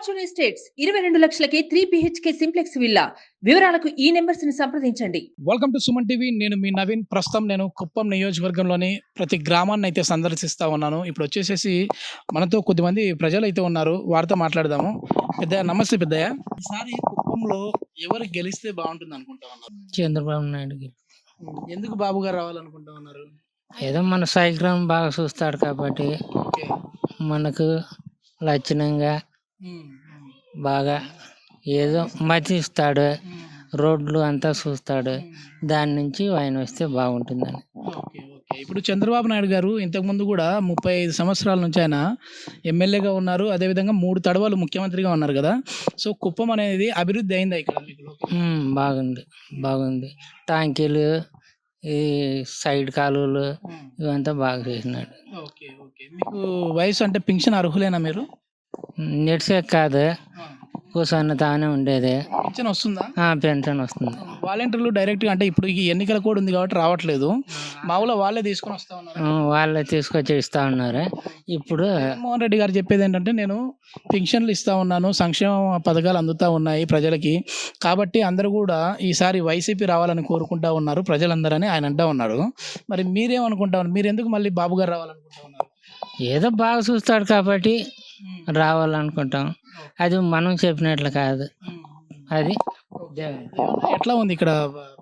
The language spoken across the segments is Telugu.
Fortune estates 22 లక్షలకే 3 BHK simplex villa. వివరాలకు ఈ నెంబర్స్ ని సంప్రదించండి. Welcome to Suman TV. నేను మీ నవీన్. ప్రస్తుతం నేను కుప్పం నియోజకవర్గంలోని ప్రతి గ్రామాన్ని అయితే సందర్శిస్తూ ఉన్నాను. ఇప్పుడు వచ్చేసేసి మనతో కొద్దిమంది ప్రజలు అయితే ఉన్నారు, వారితో మాట్లాడదాము. పెద్దయ్య, నమస్తే పెద్దయ్య. ఈసారి కుప్పంలో ఎవరు గెలిస్తే బాగుంటుంది అనుకుంటా ఉన్నారు? చంద్రబాబు నాయుడుకి. ఎందుకు బాబు గారు రావాలనుకుంటా ఉన్నారు? ఏదో మన సాయిగ్రామం బాగా చూస్తాడు కాబట్టి ఓకే. మనకు లక్షణంగా ఉమ్, బాగా ఏదో మతిస్తాడు, రోడ్లు అంతా చూస్తాడు. దాని నుంచి ఆయన వస్తే బాగుంటుందని. ఓకే. ఓకే. ఇప్పుడు చంద్రబాబు నాయుడు గారు ఇంతకుముందు కూడా 35 సంవత్సరాల నుంచి ఆయన ఎమ్మెల్యేగా ఉన్నారు, అదేవిధంగా 3 తడవలు ముఖ్యమంత్రిగా ఉన్నారు కదా. సో కుప్పం అనేది అభివృద్ధి అయిందా ఇక్కడ మీకు? బాగుంది, బాగుంది. టాంకీలు, ఈ సైడ్ కాలువలు ఇవంతా బాగా చేసినాడు. ఓకే. ఓకే. మీకు వయసు అంటే పింఛన్ అర్హులేనా మీరు? నెట్సే కాదు, కూర్చొని తానే ఉండేది. పింఛన్ వస్తుందా? పెన్షన్ వస్తుంది. వాలంటీర్లు డైరెక్ట్గా అంటే ఇప్పుడు ఈ ఎన్నికల కోడ్ ఉంది కాబట్టి రావట్లేదు, మామూలుగా వాళ్ళే తీసుకొని వస్తా ఉన్నారు. వాళ్ళే తీసుకొచ్చి ఇస్తా ఉన్నారు. ఇప్పుడు జగన్మోహన్ రెడ్డి గారు చెప్పేది ఏంటంటే, నేను పింఛన్లు ఇస్తా ఉన్నాను, సంక్షేమ పథకాలు అందుతూ ఉన్నాయి ప్రజలకి, కాబట్టి అందరూ కూడా ఈసారి వైసీపీ రావాలని కోరుకుంటా ఉన్నారు ప్రజలందరని ఆయన అంటా ఉన్నాడు. మరి మీరేమనుకుంటా ఉన్నారు? మీరు ఎందుకు మళ్ళీ బాబు గారు రావాలనుకుంటా ఉన్నారు? ఏదో బాగా చూస్తాడు కాబట్టి రావాలనుకుంటాం. అది మనం చెప్పినట్లు కాదు. అది ఎట్లా ఉంది ఇక్కడ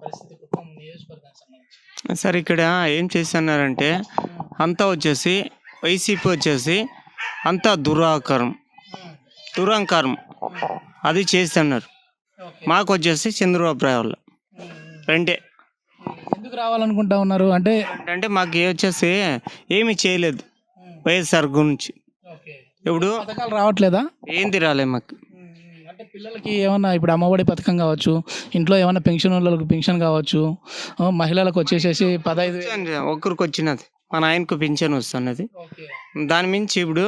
పరిస్థితి కుప్పం నియోజకవర్గానికి సంబంధించి? సార్ ఇక్కడ ఏం చేస్తున్నారంటే అంతా వచ్చేసి వైసీపీ వచ్చేసి అంతా దురహంకారం అది చేస్తున్నారు. మాకు వచ్చేసి చంద్రబాబు రావాలి రెండే. ఎందుకు రావాలనుకుంటా ఉన్నారు అంటే? అంటే మాకు వచ్చేసి ఏమీ చేయలేదు వైఎస్ఆర్ గురించి. ఇప్పుడు పథకాలు రావట్లేదా? ఏంది రాలే మాకు. అంటే పిల్లలకి ఏమన్నా ఇప్పుడు అమ్మఒడి పథకం కావచ్చు, ఇంట్లో ఏమన్నా పెన్షన్ వాళ్ళకి పెన్షన్ కావచ్చు, మహిళలకు వచ్చేసేసి 15,000 ఒక్కరికి వచ్చినది, మా నాయనకు పింఛన్ వస్తున్నది. దాని మించి ఇప్పుడు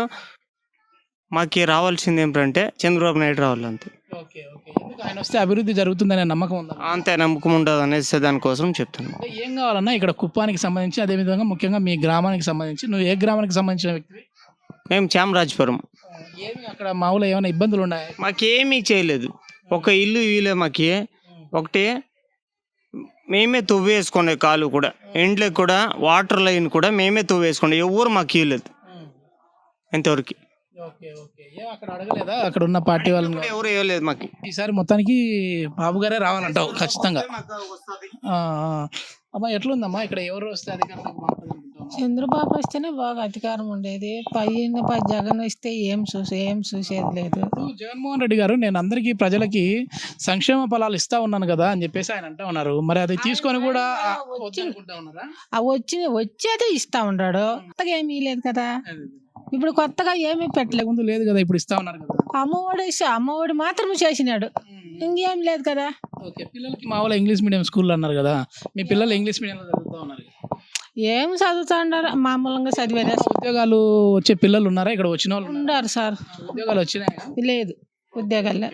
మాకు రావాల్సింది ఏమిటంటే చంద్రబాబు నాయుడు రావాలి అంతే. ఓకే. ఓకే. ఎందుకు ఆయన వస్తే అభివృద్ధి జరుగుతుందనే నమ్మకం ఉందా? అంతే నమ్మకం ఉండదు అనేసి దానికోసం చెప్తాను. అంటే ఏం కావాలన్నా ఇక్కడ కుప్పానికి సంబంధించి, అదేవిధంగా ముఖ్యంగా మీ గ్రామానికి సంబంధించి, నువ్వు ఏ గ్రామానికి సంబంధించిన వ్యక్తివి? మేము చామరాజపురం. ఏమి అక్కడ మామూలు ఏమైనా ఇబ్బందులు ఉన్నాయి? మాకేమీ చేయలేదు, ఒక ఇల్లు ఇవ్వలే మాకి. ఒకటి మేమే తవ్వేసుకోండి, కాలు కూడా ఇంట్లో కూడా వాటర్ లైన్ కూడా మేమే తవ్వేసుకోండి, ఎవరు మాకు ఇవ్వలేదు ఇంతవరకు. ఓకే. ఓకే. ఏం అక్కడ అడగలేదా అక్కడ ఉన్న పార్టీ వాళ్ళని? ఎవరు ఇవ్వలేదు మాకు. ఈసారి మొత్తానికి బాబు గారే రావాలంటావు ఖచ్చితంగా? అమ్మా, ఎట్లుందమ్మా ఇక్కడ ఎవరు వస్తే అధికారంలోకి బాగుంటుంది అనుకుంటావు? చంద్రబాబు వస్తేనే బాగా అధికారం ఉండేది. జగన్ వస్తే ఏం చూసేది లేదు. జగన్మోహన్ రెడ్డి గారు, నేను అందరికీ ప్రజలకి సంక్షేమ ఫలాలు ఇస్తా ఉన్నాను కదా అని చెప్పేసి ఆయన అంటా ఉన్నారు. మరి అది తీసుకొని కూడా వద్దనుకుంటా ఉన్నారా? వచ్చేదే ఇస్తా ఉన్నాడు, కొత్తగా ఏమీ లేదు కదా. ఇప్పుడు కొత్తగా ఏమీ పెట్టలేదు, ముందు లేదు కదా, ఇప్పుడు ఇస్తా ఉన్నారు కదా. అమ్మఒడి మాత్రం చేసినాడు, ఇంకేం లేదు కదా. ఓకే. పిల్లలకి మామూలు ఇంగ్లీష్ మీడియం స్కూల్ అన్నారు కదా, మీ పిల్లలు ఇంగ్లీష్ మీడియంలో చదువుతా ఉన్నారు? ఏం చదువుతా ఉన్నారు, మామూలుగా చదివేదా. ఉద్యోగాలు వచ్చే పిల్లలు ఉన్నారా ఇక్కడ? వచ్చిన వాళ్ళు ఉన్నారు సార్. ఉద్యోగాలు వచ్చినాయా? లేదు, ఉద్యోగాలే.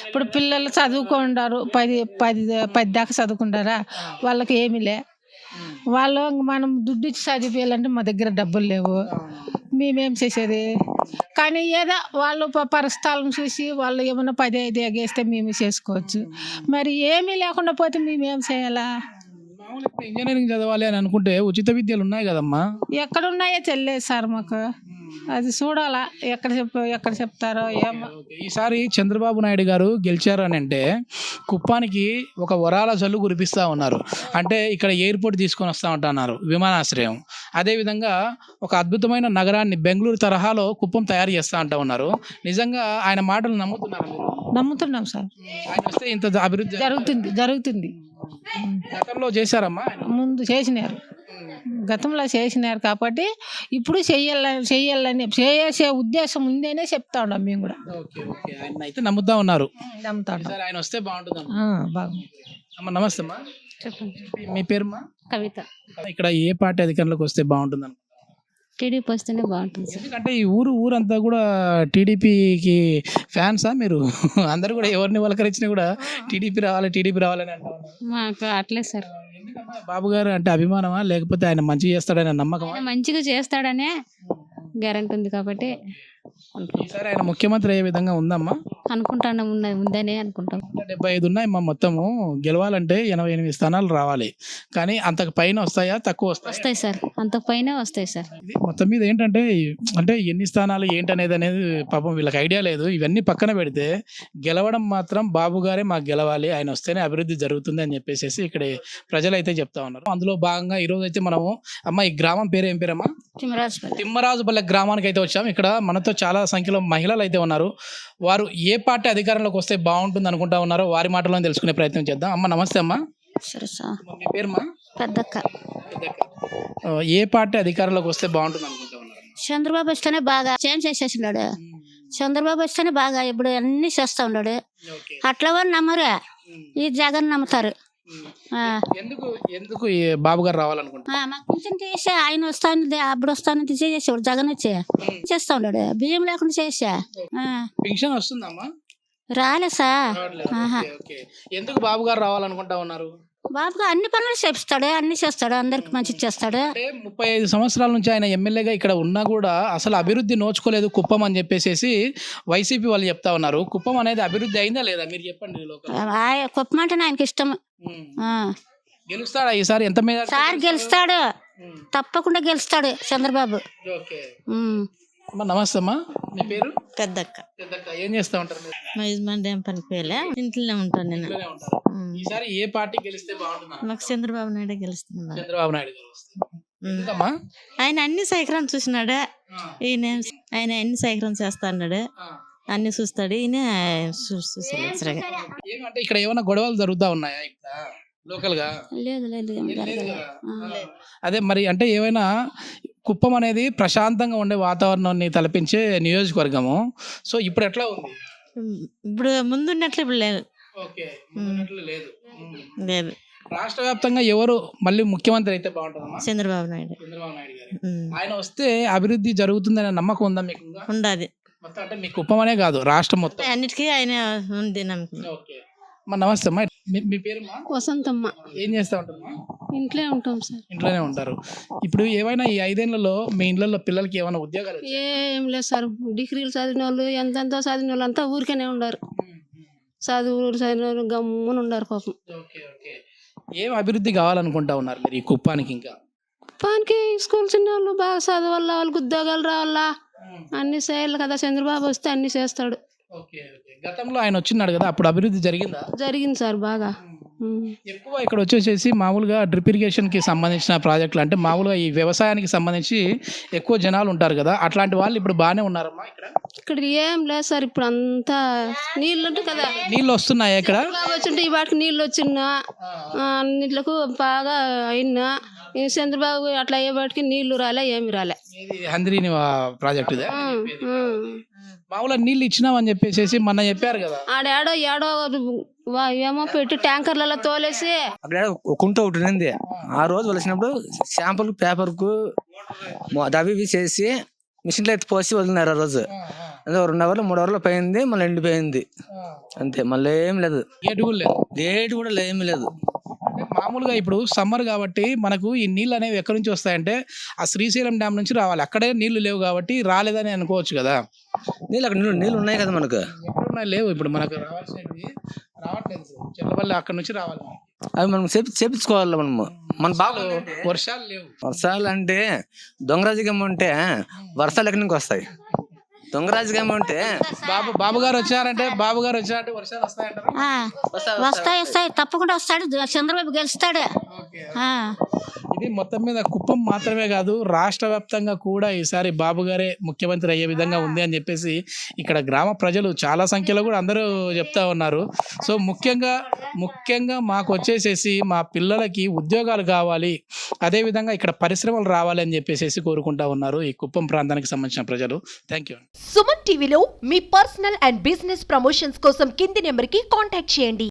ఇప్పుడు పిల్లలు చదువుకుంటారు, 10 దాకా చదువుకుంటారా, వాళ్ళకి ఏమీ లే. వాళ్ళు మనం దుడ్డు ఇచ్చి చదివేయాలంటే మా దగ్గర డబ్బులు లేవు, మేమేం చేసేది. కానీ ఏదో వాళ్ళు పరిస్థితులను చూసి వాళ్ళు ఏమన్నా 10-5 ఎగేస్తే మేము చేసుకోవచ్చు. మరి ఏమీ లేకుండా పోతే మేమేం చేయాలా? ఇంజనీరింగ్ చదవాలి అని అనుకుంటే ఉచిత విద్యలు ఉన్నాయి కదమ్మా. ఎక్కడ ఉన్నాయో తెలియదు సార్ మాకు, అది చూడాలా ఎక్కడ చెప్తారో ఏమో. ఈసారి చంద్రబాబు నాయుడు గారు గెలిచారు అని అంటే కుప్పానికి ఒక వరాల జల్లు కురిపిస్తూ ఉన్నారు. అంటే ఇక్కడ ఎయిర్పోర్ట్ తీసుకొని వస్తూ ఉంటున్నారు, విమానాశ్రయం. అదేవిధంగా ఒక అద్భుతమైన నగరాన్ని బెంగళూరు తరహాలో కుప్పం తయారు చేస్తూ ఉంటా ఉన్నారు. నిజంగా ఆయన మాటలు నమ్ముతున్నారు? నమ్ముతున్నాం సార్. ఆయన వస్తే ఇంత అభివృద్ధి జరుగుతుంది. గతంలో చేశారమ్మా, ముందు గతంలో చేసినారు కాబట్టి ఇప్పుడు చెయ్యాలని చేసే ఉద్దేశం ఉందనే చెప్తా ఉన్నాం మేము కూడా. ఆయన అయితే నమ్ముతా ఉన్నారు. నమ్ముతాడు ఆయన వస్తే బాగుంటుంది. బాగుంది. అమ్మ నమస్తే అమ్మా. చెప్పండి. మీ పేరుమా? కవిత. ఇక్కడ ఏ పార్టీ అధికారంలోకి వస్తే బాగుంటుంది అనుకుంటున్నారు? టీడీపీ వస్తేనే బాగుంటుంది. ఎందుకంటే ఈ ఊరంతా కూడా టీడీపీకి ఫ్యాన్సా మీరు? అందరూ కూడా ఎవరిని వలకరించినా కూడా టీడీపీ రావాలని అంటారు. మాకు అట్లే సార్. బాబు గారు అంటే అభిమానమా, లేకపోతే ఆయన మంచిగా చేస్తాడనే నమ్మకమా? మంచిగా చేస్తాడనే గ్యారెంటీ ఉంది కాబట్టి ఈసారి ఆయన ముఖ్యమంత్రి అయ్యే విధంగా ఉందమ్మా? అనుకుంటాను ఉందనే అనుకుంటాం. 75 ఉన్నాయమ్మా మొత్తము. గెలవాలంటే 88 స్థానాలు రావాలి. కానీ అంతకు పైన వస్తాయా, తక్కువ వస్తాయా? వస్తాయి సార్, అంతకు పైన వస్తాయి సార్. ఇది మొత్తం మీద ఏంటంటే అంటే ఎన్ని స్థానాలు ఏంటనేది పాపం వీళ్ళకి ఐడియా లేదు. ఇవన్నీ పక్కన పెడితే గెలవడం మాత్రం బాబు గారే మాకు గెలవాలి, ఆయన వస్తేనే అభివృద్ధి జరుగుతుంది అని చెప్పేసి ఇక్కడ ప్రజలైతే చెప్తా ఉన్నారు. అందులో భాగంగా ఈరోజు అయితే మనము ఈ గ్రామం పేరు ఏం పేరమ్మా? తిమ్మరాజుపల్లె గ్రామానికి అయితే వచ్చాము. ఇక్కడ మనతో చాలా సంఖ్యలో మహిళలు అయితే ఉన్నారు. వారు ఏ పార్టీ అధికారంలోకి వస్తే బాగుంటుంది అనుకుంటా ఉన్నారో వారి మాటలో తెలుసుకునే ప్రయత్నం చేద్దాం. అమ్మ నమస్తే అమ్మా. సరే సార్. మీ పేరుమా? పెద్దక్క. ఏ పార్టీ అధికారంలోకి వస్తే బాగుంటుంది అనుకుంటా ఉన్నారు? చంద్రబాబు వస్తేనే బాగా చేంజ్ చేసేసినాడు. చంద్రబాబు వస్తేనే బాగా ఇప్పుడు అన్ని చేస్తా ఉన్నాడు. అట్లా వాళ్ళు నమ్మరే, ఈ జగన్ నమ్ముతారు. ఎందుకు బాబు గారు రావాలనుకుంటున్నారు? మాకు పింఛన్ చేసే ఆయన వస్తాను అప్పుడు వస్తాను చేసేవాడు, జగన్ వచ్చి చేస్తా ఉన్నాడు. బియ్యం లేకుండా చేసా. పింఛన్ వస్తుందమ్మా? రాలే సార్. ఎందుకు బాబు గారు రావాలనుకుంటా ఉన్నారు? బాబుగా అన్ని పనులు చేపిస్తాడు, అన్ని చేస్తాడు, అందరికి మంచి చేస్తాడు. 35 సంవత్సరాల నుంచి ఆయన ఎమ్మెల్యేగా ఇక్కడ ఉన్నా కూడా అసలు అభివృద్ధి నోచుకోలేదు కుప్పం అని చెప్పేసి వైసీపీ వాళ్ళు చెప్తా ఉన్నారు. కుప్పం అనేది అభివృద్ధి అయిందా లేదా మీరు చెప్పండి. కుప్పం అంటే ఆయనకి ఇష్టం. గెలుస్తాడా ఈసారి? ఎంత మీద సార్ గెలుస్తాడు, తప్పకుండా గెలుస్తాడు చంద్రబాబు. నమస్తే అమ్మా. మీ పేరు? పెద్దక్క. ఏం చేస్తా ఉంటారు? మా యజమాని ఏం పనికి పోయలే, ఇంట్లోనే ఉంటాను నేను. ఈసారి ఏ పార్టీ గెలిస్తే బాగుంటుంది? మాకు చంద్రబాబు నాయుడు గెలుస్తున్నా. చంద్రబాబు నాయుడు గారు. ఆయన అన్ని సైకరం చూసినాడు. ఆయన అన్ని సైకరం చేస్తా అన్నాడు, అన్ని చూస్తాడు. ఈయన ఏమంటే ఇక్కడ ఏమైనా గొడవలు జరుగుతా ఉన్నాయా ఇక్కడ లోకల్ గా? లేదు. అదే మరి అంటే ఏమైనా కుప్పం అనేది ప్రశాంతంగా ఉండే వాతావరణాన్ని తలపించే నియోజకవర్గము. సో ఇప్పుడు ఎట్లా ఉంది? ఇప్పుడు ముందున్నట్లు ఇప్పుడు లేదు. లేదు. రాష్ట్ర వ్యాప్తంగా ఎవరు మళ్ళీ ముఖ్యమంత్రి అయితే బాగుంటుందమ్మా? చంద్రబాబు నాయుడు. ఆయన వస్తే అభివృద్ధి జరుగుతుందనే నమ్మకం ఉందా మీకు? ఉండదు. మొత్తం అంటే మీ కుప్పం అనే కాదు, రాష్ట్రం మొత్తం అన్నిటికీ ఆయన ఉంది నమ్మకం. నమస్తే అమ్మా. మీ పేరు? వసంతమ్మ. ఏం చేస్తా ఉంటారమ్మా? ఇంట్లో ఉంటాం సార్. ఇంట్లోనే ఉంటారు. ఇప్పుడు ఏమైనా ఈ 5 ఏళ్లలో మీ ఇళ్లలో పిల్లలకి ఏమైనా ఉద్యోగాలు? ఏం లేదు సార్. డిగ్రీలు చదివిన వాళ్ళు, ఎంతెంతో చదివిన వాళ్ళు అంతా ఊరికేనే ఉండరు. చదివిన వాళ్ళు గమ్మున ఉండరు పాపం. ఏం అభివృద్ధి కావాలనుకుంటా ఉన్నారు మీరు ఈ కుప్పానికి? ఇంకా కుప్పానికి స్కూల్ చిన్న వాళ్ళు బాగా చదవాలా, వాళ్ళకి ఉద్యోగాలు రావాలా, అన్ని చేయాలి కదా. చంద్రబాబు వస్తే అన్ని చేస్తాడు. గతంలో ఆయన వచ్చినాడు కదా, అప్పుడు అభివృద్ధి జరిగిందా? జరిగింది సార్ బాగా. ఎక్కువ ఇక్కడ వచ్చేసేసి మామూలుగా డ్రిప్ ఇరిగేషన్ కి సంబంధించిన ప్రాజెక్టులు అంటే మామూలుగా ఈ వ్యవసాయానికి సంబంధించి ఎక్కువ జనాలు ఉంటారు కదా, అట్లాంటి వాళ్ళు ఇప్పుడు బాగానే ఉన్నారమ్మా ఇక్కడ? ఇక్కడ ఏం లేదు సార్. ఇప్పుడు అంతా నీళ్ళు ఉంటాయి కదా. నీళ్ళు వస్తున్నాయా ఇక్కడ? వచ్చింటే ఈ వాటికి నీళ్ళు వచ్చినా అన్నిట్లకు బాగా అయినా. చంద్రబాబు అట్లా అయ్యే వాటికి నీళ్లు రాలే, ఏమి రాలే. హంద్రీని ప్రాజెక్టు మామూలుగా నీళ్ళు ఇచ్చినామని చెప్పేసి మొన్న చెప్పారు కదా. ఆడేడో ఏమో పెట్టి ట్యాంకర్లలో తోలేసి అక్కడ కుంట ఒకటి ఉంది. ఆ రోజు వచ్చినప్పుడు శాంపుల్ పేపర్కు దవి చేసి మిషన్లో ఎత్తి పోసి వదిలినారు. ఆ రోజు 2 అవర్లు 3 అవర్లు పోయింది, మళ్ళీ ఎండిపోయింది అంతే. మళ్ళీ ఏం లేదు, గేటు కూడా ఏమి లేదు. మామూలుగా ఇప్పుడు సమ్మర్ కాబట్టి మనకు ఈ నీళ్ళు అనేవి ఎక్కడి నుంచి వస్తాయంటే ఆ శ్రీశైలం డ్యామ్ నుంచి రావాలి. అక్కడే నీళ్లు లేవు కాబట్టి రాలేదని అనుకోవచ్చు కదా. నీళ్ళు అక్కడ నీళ్ళు ఉన్నాయి కదా మనకు. ఎక్కడున్నాయి? లేవు. ఇప్పుడు మనకు రావాల్సినవి రావట్లేదు. చెల్లవల్లి అక్కడ నుంచి రావాలి. అవి మనం చేపించుకోవాలి. మన బాగా వర్షాలు లేవు. వర్షాలు అంటే దొంగరాజకం ఉంటే వర్షాలు ఎక్కడి నుంచి వస్తాయి? దొంగరాజకం ఉంటే బాబు గారు వచ్చారంటే వర్షాలు వస్తాయంటారు. వస్తాయి, తప్పకుండా వస్తాడు. చంద్రబాబు గెలుస్తాడు. ఇది మొత్తం మీద కుప్పం మాత్రమే కాదు, రాష్ట్ర వ్యాప్తంగా కూడా ఈసారి బాబు గారే ముఖ్యమంత్రి అయ్యే విధంగా ఉంది అని చెప్పేసి ఇక్కడ గ్రామ ప్రజలు చాలా సంఖ్యలో కూడా అందరూ చెప్తా ఉన్నారు. సో ముఖ్యంగా మాకు వచ్చేసేసి మా పిల్లలకి ఉద్యోగాలు కావాలి, అదేవిధంగా ఇక్కడ పరిశ్రమలు రావాలి అని చెప్పేసి కోరుకుంటా ఉన్నారు ఈ కుప్పం ప్రాంతానికి సంబంధించిన ప్రజలు. Thank you. సుమన్ టీవీలో మీ పర్సనల్ అండ్ బిజినెస్ ప్రమోషన్స్ కోసం కింది నెంబర్కి కాంటాక్ట్ చేయండి.